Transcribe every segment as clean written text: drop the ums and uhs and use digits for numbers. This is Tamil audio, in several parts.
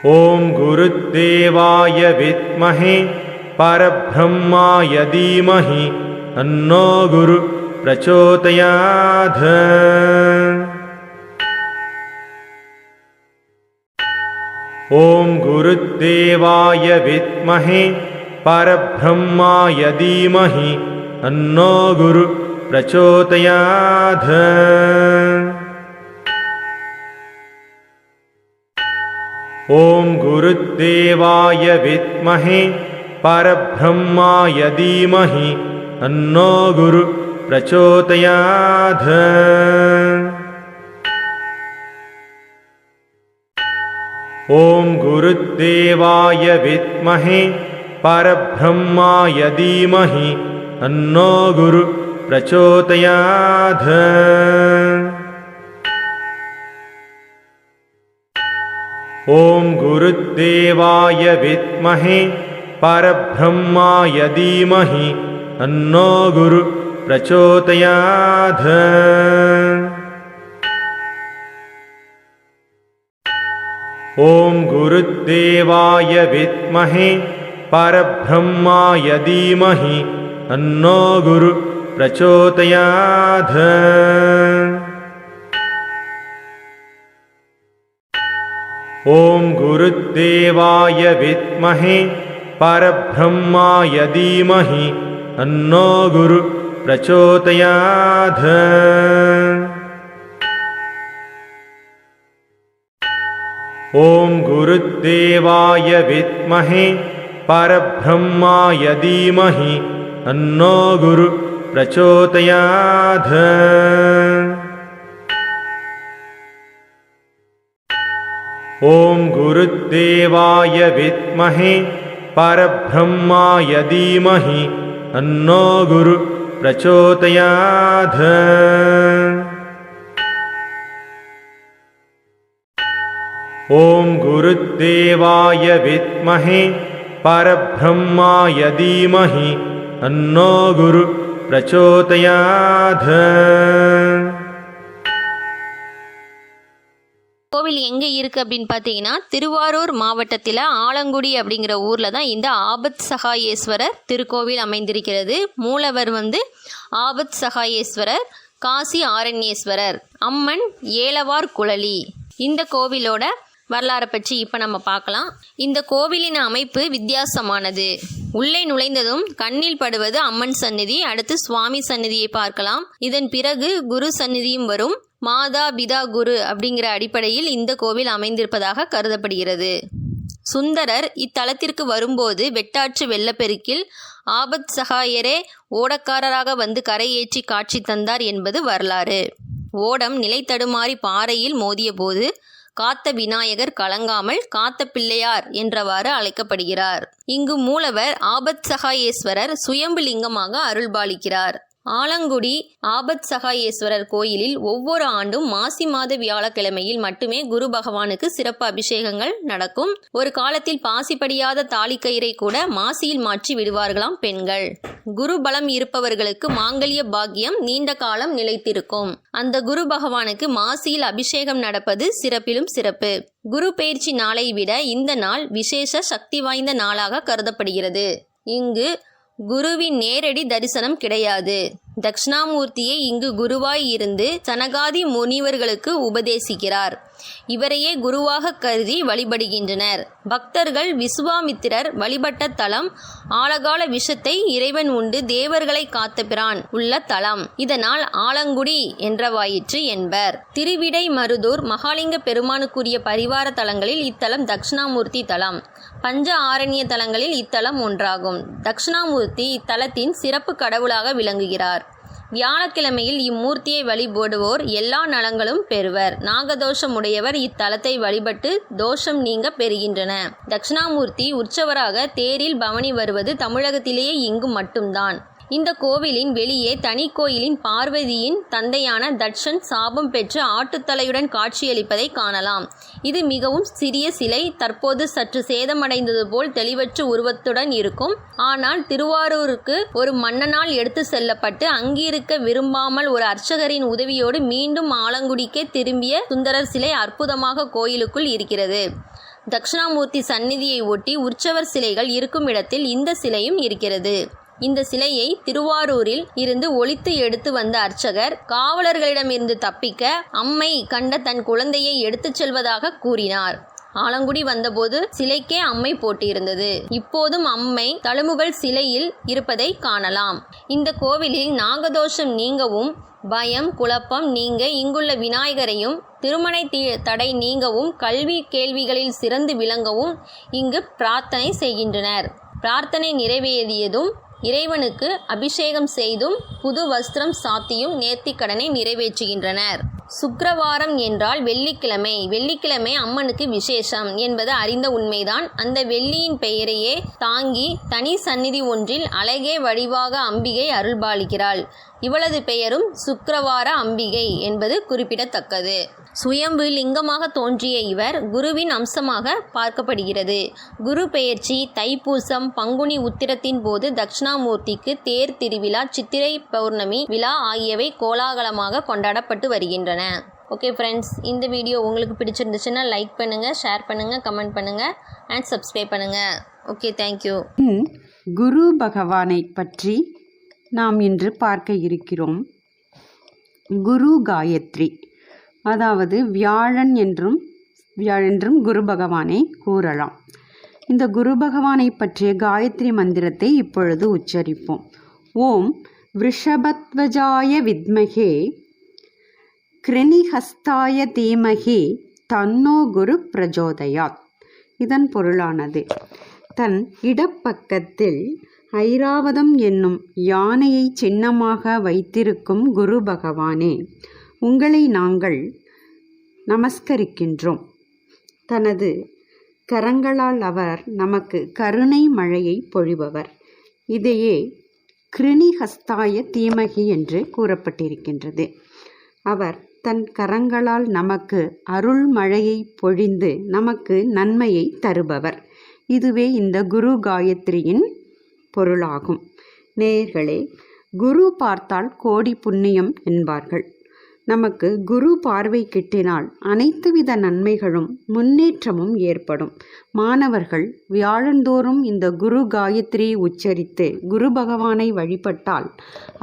ஓம் குருதேவாய வித்மஹே பரப்ரம்மாய தீமஹி தன்னோ குரு பிரச்சோதயாத். ஓம் குருதேவாய வித்மஹே பரப்ரம்மாய தீமஹி தன்னோ குரு பிரச்சோதயாத். ஓம் குருதேவாய வித்மஹே பரப்ரம்மாய தீமஹி தன்னோ குரு பிரச்சோதயாத். ஓம் குருதேவாய வித்மஹே பரப்ரம்மாய தீமஹி தன்னோ குரு பிரச்சோதயாத். ஓம் குருதேவாய வித்மஹே பரப்ரம்மாய தீமஹி தன்னோ குரு பிரச்சோதயாத். ஓம் குருதேவாய வித்மஹே பரப்ரம்மாய தீமஹி தன்னோ குரு பிரச்சோதயாத். ஓம் குருதேவாய வித்மஹே பரப்ரம்மாய தீமஹி தன்னோ குரு பிரச்சோதயாத். ஓம் குருதேவாய வித்மஹே பரப்ரம்மாய தீமஹி தன்னோ குரு பிரச்சோதயாத். ஓம் குருதேவாய வித்மஹே பரப்ரம்மாய தீமஹி தன்னோ குரு பிரச்சோதயாத். ஓம் குருதேவாய வித்மஹே பரப்ரம்மாய தீமஹி தன்னோ குரு பிரச்சோதயாத். கோவில் எங்கே இருக்குது அப்படின்னு பார்த்தீங்கன்னா, திருவாரூர் மாவட்டத்தில் ஆலங்குடி அப்படிங்கிற ஊரில் தான் இந்த ஆபத் சகாயேஸ்வரர் திருக்கோவில் அமைந்திருக்கிறது. மூலவர் ஆபத் சகாயேஸ்வரர், காசி ஆரண்யேஸ்வரர், அம்மன் ஏலவார் குழலி. இந்த கோவிலோட வரலாறை பற்றி இப்போ நம்ம பார்க்கலாம். இந்த கோவிலின் அமைப்பு வித்தியாசமானது. உள்ளே நுழைந்ததும் கண்ணில் படுவது அம்மன் சந்நிதி, அடுத்து சுவாமி சந்நிதியை பார்க்கலாம். இதன் பிறகு குரு சந்நிதியும் வரும். மாதா பிதா குரு அப்படிங்கிற அடிப்படையில் இந்த கோவில் அமைந்திருப்பதாக கருதப்படுகிறது. சுந்தரர் இத்தலத்திற்கு வரும்போது வெட்டாற்று வெள்ளப்பெருக்கில் ஆபத் சகாயரே ஓடக்காரராக வந்து கரையேற்றி காட்சி தந்தார் என்பது வரலாறு. ஓடம் நிலை தடுமாறி பாறையில் மோதிய போது காத்த விநாயகர் கலங்காமல் காத்த பிள்ளையார் என்றவாறு அழைக்கப்படுகிறார். இங்கு மூலவர் ஆபத் சகாயேஸ்வரர் சுயம்பு லிங்கமாக அருள்பாலிக்கிறார். ஆலங்குடி ஆபத் சகாயேஸ்வரர் கோயிலில் ஒவ்வொரு ஆண்டும் மாசி மாத வியாழக்கிழமையில் மட்டுமே குரு பகவானுக்கு சிறப்பு அபிஷேகங்கள் நடக்கும். ஒரு காலத்தில் பாசிப்படியாத தாலிக்கயிறை கூட மாசியில் மாற்றி விடுவார்களாம் பெண்கள். குரு பலம் இருப்பவர்களுக்கு மாங்கல்ய பாக்கியம் நீண்ட காலம் நிலைத்திருக்கும். அந்த குரு பகவானுக்கு மாசியில் அபிஷேகம் நடப்பது சிறப்பிலும் சிறப்பு. குரு பெயர்ச்சி நாளை விட இந்த நாள் விசேஷ சக்தி வாய்ந்த நாளாக கருதப்படுகிறது. இங்கு குருவின் நேரடி தரிசனம் கிடையாது. தட்சிணாமூர்த்தியை இங்கு குருவாய் இருந்து சனகாதி முனிவர்களுக்கு உபதேசிக்கிறார். இவரையே குருவாக கருதி வழிபடுகின்றனர். பக்தர்கள் விசுவாமித்திரர் வழிபட்ட தலம் ஆழகால விஷத்தை இறைவன் உண்டு தேவர்களை காத்த பிரான் உள்ள தலம். இதனால் ஆலங்குடி என்றவாயிற்று என்பர். திருவிடை மருதூர் மகாலிங்க பெருமானுக்குரிய பரிவார தலங்களில் இத்தலம் தட்சிணாமூர்த்தி தலம். பஞ்ச ஆரண்ய தலங்களில் இத்தலம் ஒன்றாகும். தட்சிணாமூர்த்தி இத்தலத்தின் சிறப்பு கடவுளாக விளங்குகிறார். வியாழக்கிழமையில் இம்மூர்த்தியை வழிபடுவோர் எல்லா நலங்களும் பெறுவர். நாகதோஷம் உடையவர் இத்தலத்தை வழிபட்டு தோஷம் நீங்க பெறுகின்றன. தட்சிணாமூர்த்தி உற்சவராக தேரில் பவனி வருவது தமிழகத்திலேயே இங்கு மட்டும்தான். இந்த கோவிலின் வெளியே தனி கோயிலின் பார்வதியின் தந்தையான தட்சன் சாபம் பெற்று ஆட்டுத்தலையுடன் காட்சியளிப்பதை காணலாம். இது மிகவும் சிறிய சிலை. தற்போது சற்று சேதமடைந்தது போல் தெளிவற்ற உருவத்துடன் இருக்கும். ஆனால் திருவாரூருக்கு ஒரு மன்னனால் எடுத்து செல்லப்பட்டு அங்கிருக்க விரும்பாமல் ஒரு அர்ச்சகரின் உதவியோடு மீண்டும் ஆலங்குடிக்கே திரும்பிய சுந்தரர் சிலை அற்புதமாக கோயிலுக்குள் இருக்கிறது. தட்சிணாமூர்த்தி சந்நிதியை ஒட்டி உற்சவர் சிலைகள் இருக்கும் இடத்தில் இந்த சிலையும் இருக்கிறது. இந்த சிலையை திருவாரூரில் இருந்து ஒளித்து எடுத்து வந்த அர்ச்சகர் காவலர்களிடமிருந்து தப்பிக்க அம்மை கண்ட தன் குழந்தையை எடுத்துச் செல்வதாக கூறினார். ஆலங்குடி வந்தபோது சிலைக்கே அம்மை போட்டிருந்தது. இப்போதும் அம்மை தழுமுகள் சிலையில் இருப்பதை காணலாம். இந்த கோவிலில் நாகதோஷம் நீங்கவும், பயம் குழப்பம் நீங்க இங்குள்ள விநாயகரையும், திருமண தடை நீங்கவும், கல்வி கேள்விகளில் சிறந்து விளங்கவும் இங்கு பிரார்த்தனை செய்கின்றனர். பிரார்த்தனை நிறைவேறியதும் இறைவனுக்கு அபிஷேகம் செய்தும் புது வஸ்திரம் சாத்தியும் நேர்த்திக்கடனை நிறைவேற்றுகின்றனர். சுக்கிரவாரம் என்றால் வெள்ளிக்கிழமை. வெள்ளிக்கிழமை அம்மனுக்கு விசேஷம் என்பது அறிந்த உண்மைதான். அந்த வெள்ளியின் பெயரையே தாங்கி தனி சந்நிதி ஒன்றில் அழகே வடிவாக அம்பிகை அருள்பாலிக்கிறாள். இவளது பெயரும் சுக்கிரவார அம்பிகை என்பது குறிப்பிடத்தக்கது. சுயம்பு லிங்கமாக தோன்றிய இவர் குருவின் அம்சமாக பார்க்கப்படுகிறது. குரு பெயர்ச்சி, தைப்பூசம், பங்குனி உத்திரத்தின் போது தட்சிணாமூர்த்திக்கு தேர் திருவிழா, சித்திரை பௌர்ணமி விழா ஆகியவை கோலாகலமாக கொண்டாடப்பட்டு வருகின்றன. ஓகே ஃப்ரெண்ட்ஸ், இந்த வீடியோ உங்களுக்கு பிடிச்சிருந்துச்சுன்னா லைக் பண்ணுங்கள், ஷேர் பண்ணுங்கள், கமெண்ட் பண்ணுங்கள் அண்ட் சப்ஸ்கிரைப் பண்ணுங்கள். Okay, thank you. குரு பகவானை பற்றி நாம் இன்று பார்க்க இருக்கிறோம். குரு காயத்ரி, அதாவது வியாழன் என்றும் குரு பகவானை கூறலாம். இந்த குரு பகவானை பற்றிய காயத்ரி மந்திரத்தை இப்பொழுது உச்சரிப்போம். ஓம் விருஷபத்வஜாய வித்மகே கிருணிஹஸ்தாய தீமகி தன்னோ குரு பிரஜோதயாத். இதன் பொருளானது, தன் இடப்பக்கத்தில் ஐராவதம் என்னும் யானையை சின்னமாக வைத்திருக்கும் குரு பகவானே, உங்களை நாங்கள் நமஸ்கரிக்கின்றோம். தனது கரங்களால் அவர் நமக்கு கருணை மழையை பொழிபவர். இதையே கிருணிஹஸ்தாய தீமகி என்று கூறப்பட்டிருக்கின்றது. அவர் தன் கரங்களால் நமக்கு அருள் மழையை பொழிந்து நமக்கு நன்மையை தருபவர். இதுவே இந்த குரு காயத்ரியின் பொருளாகும். நேயர்களே, குரு பார்த்தால் கோடி புண்ணியம் என்பார்கள். நமக்கு குரு பார்வை கிட்டினால் அனைத்து வித நன்மைகளும் முன்னேற்றமும் ஏற்படும். மாணவர்கள் வியாழந்தோறும் இந்த குரு காயத்ரியை உச்சரித்து குரு பகவானை வழிபட்டால்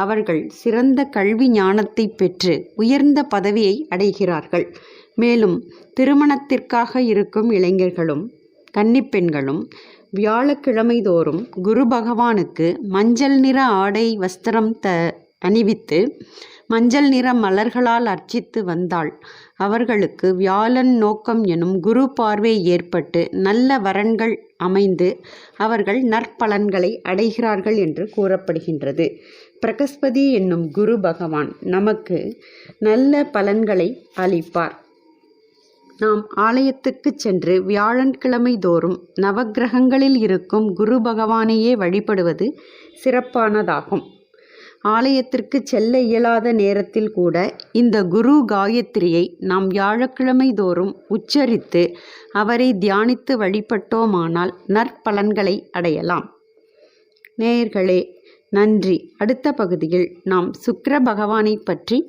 அவர்கள் சிறந்த கல்வி ஞானத்தை பெற்று உயர்ந்த பதவியை அடைகிறார்கள். மேலும் திருமணத்திற்காக இருக்கும் இளைஞர்களும் கன்னிப்பெண்களும் வியாழக்கிழமை தோறும் குரு பகவானுக்கு மஞ்சள் நிற ஆடை வஸ்திரம் அணிவித்து மஞ்சள் நிற மலர்களால் அர்ச்சித்து வந்தால் அவர்களுக்கு வியாழன் நோக்கம் எனும் குரு பார்வை ஏற்பட்டு நல்ல வரன்கள் அமைந்து அவர்கள் நற்பலன்களை அடைகிறார்கள் என்று கூறப்படுகின்றது. பிரகஸ்பதி என்னும் குரு பகவான் நமக்கு நல்ல பலன்களை அளிப்பார். நாம் ஆலயத்துக்கு சென்று வியாழக்கிழமை தோறும் நவக்கிரகங்களில் இருக்கும் குரு பகவானையே வழிபடுவது சிறப்பானதாகும். ஆலயத்திற்கு செல்ல இயலாத நேரத்தில் கூட இந்த குரு காயத்ரியை நாம் வியாழக்கிழமை தோறும் உச்சரித்து அவரை தியானித்து வழிபட்டோமானால் நற்பலன்களை அடையலாம். நேயர்களே, நன்றி. அடுத்த பகுதியில் நாம் சுக்கிர பகவானை பற்றி